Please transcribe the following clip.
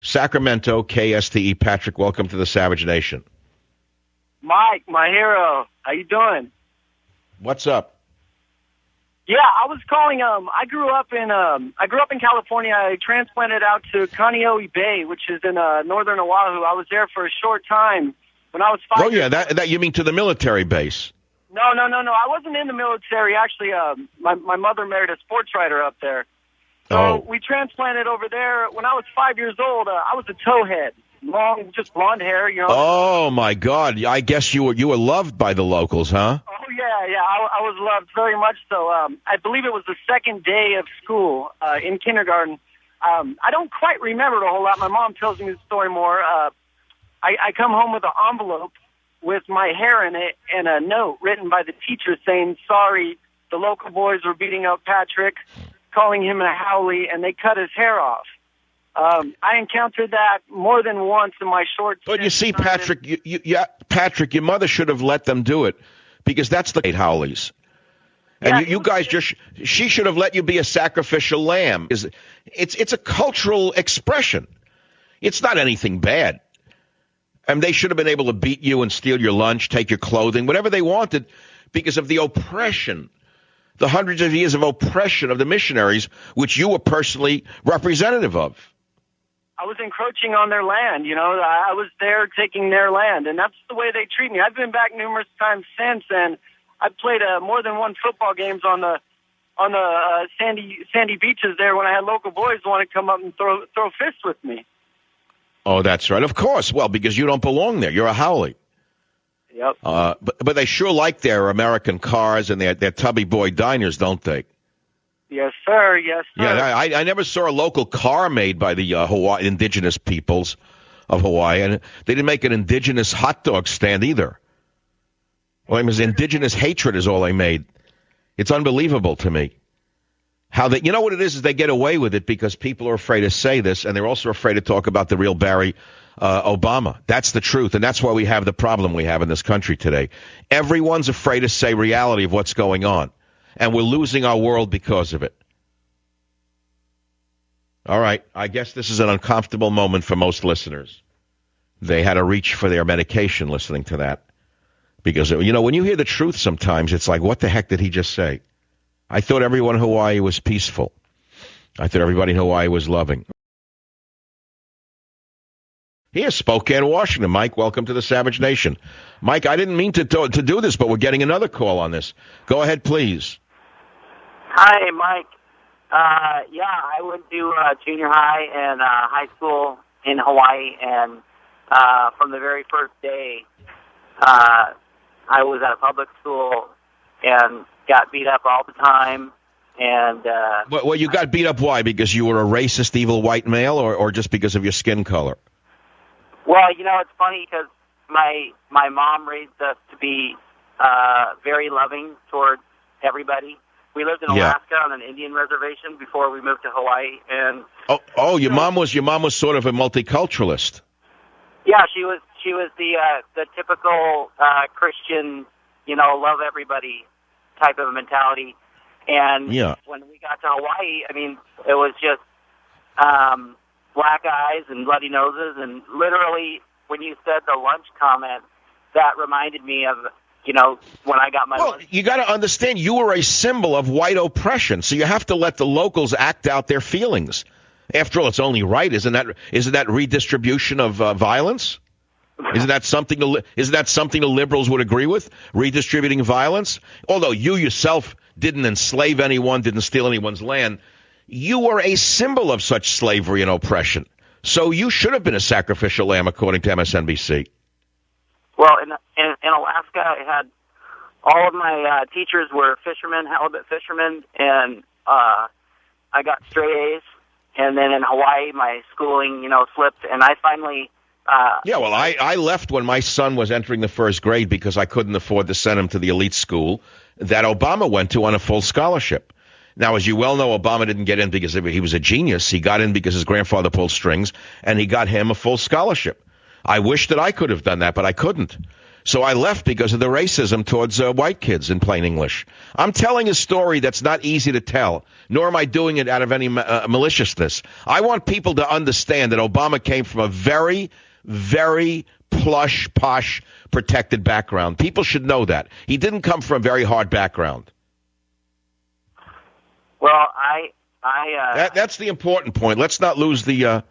Sacramento, KSTE. Patrick, welcome to the Savage Nation. Mike, my hero. How you doing? What's up? Yeah, I was calling. I grew up in California. I transplanted out to Kaneohe Bay, which is in northern Oahu. I was there for a short time when I was 5. Oh yeah, that you mean to the military base? No. I wasn't in the military. Actually, my mother married a sports writer up there. So we transplanted over there. When I was 5 years old, I was a towhead. Long, just blonde hair, you know. Oh my God! I guess you were loved by the locals, huh? Oh yeah. I was loved very much so. I believe it was the second day of school in kindergarten. I don't quite remember it a whole lot. My mom tells me the story more. I come home with an envelope with my hair in it and a note written by the teacher saying, "Sorry, the local boys were beating up Patrick, calling him a howley, and they cut his hair off." I encountered that more than once in my short. But you see, Patrick, Patrick, your mother should have let them do it because that's the Howleys. And you guys she should have let you be a sacrificial lamb. It's a cultural expression. It's not anything bad. And they should have been able to beat you and steal your lunch, take your clothing, whatever they wanted because of the oppression. The hundreds of years of oppression of the missionaries, which you were personally representative of. I was encroaching on their land, you know. I was there taking their land, and that's the way they treat me. I've been back numerous times since, and I've played more than one football games on the sandy beaches there when I had local boys want to come up and throw fists with me. Oh, that's right. Of course. Well, because you don't belong there. You're a Howley. Yep. But they sure like their American cars and their tubby boy diners, don't they? Yes, sir. Yes, sir. Yeah, I never saw a local car made by the indigenous peoples of Hawaii, and they didn't make an indigenous hot dog stand either. Well, it was indigenous hatred is all they made. It's unbelievable to me. How they, you know what it is they get away with it because people are afraid to say this, and they're also afraid to talk about the real Barry Obama. That's the truth, and that's why we have the problem we have in this country today. Everyone's afraid to say reality of what's going on, and we're losing our world because of it. All right, I guess this is an uncomfortable moment for most listeners. They had to reach for their medication listening to that. Because, you know, when you hear the truth sometimes, it's like, what the heck did he just say? I thought everyone in Hawaii was peaceful. I thought everybody in Hawaii was loving. Here's Spokane, Washington. Mike, welcome to the Savage Nation. Mike, I didn't mean to do this, but we're getting another call on this. Go ahead, please. Hi, Mike. I went to junior high and high school in Hawaii, and from the very first day, I was at a public school and got beat up all the time. And well, you got beat up. Why? Because you were a racist, evil white male, or just because of your skin color? Well, you know, it's funny because my mom raised us to be very loving towards everybody. We lived in Alaska on an Indian reservation before we moved to Hawaii, and your mom was sort of a multiculturalist. Yeah, she was the typical Christian, you know, love everybody type of mentality. And when we got to Hawaii, I mean, it was just black eyes and bloody noses, and literally when you said the lunch comment, that reminded me of, you know, when I got my lunch. You got to understand, you were a symbol of white oppression, so you have to let the locals act out their feelings. After all, it's only right, isn't that redistribution of violence? Isn't that something the liberals would agree with? Redistributing violence? Although you yourself didn't enslave anyone, didn't steal anyone's land, you were a symbol of such slavery and oppression. So you should have been a sacrificial lamb, according to MSNBC. Well, in Alaska, I had all of my teachers were fishermen, halibut fishermen, and I got straight A's. And then in Hawaii, my schooling, you know, slipped, and I finally... I left when my son was entering the first grade because I couldn't afford to send him to the elite school that Obama went to on a full scholarship. Now, as you well know, Obama didn't get in because he was a genius. He got in because his grandfather pulled strings, and he got him a full scholarship. I wish that I could have done that, but I couldn't. So I left because of the racism towards white kids, in plain English. I'm telling a story that's not easy to tell, nor am I doing it out of any maliciousness. I want people to understand that Obama came from a very, very plush, posh, protected background. People should know that. He didn't come from a very hard background. Well, that's the important point. Let's not lose the,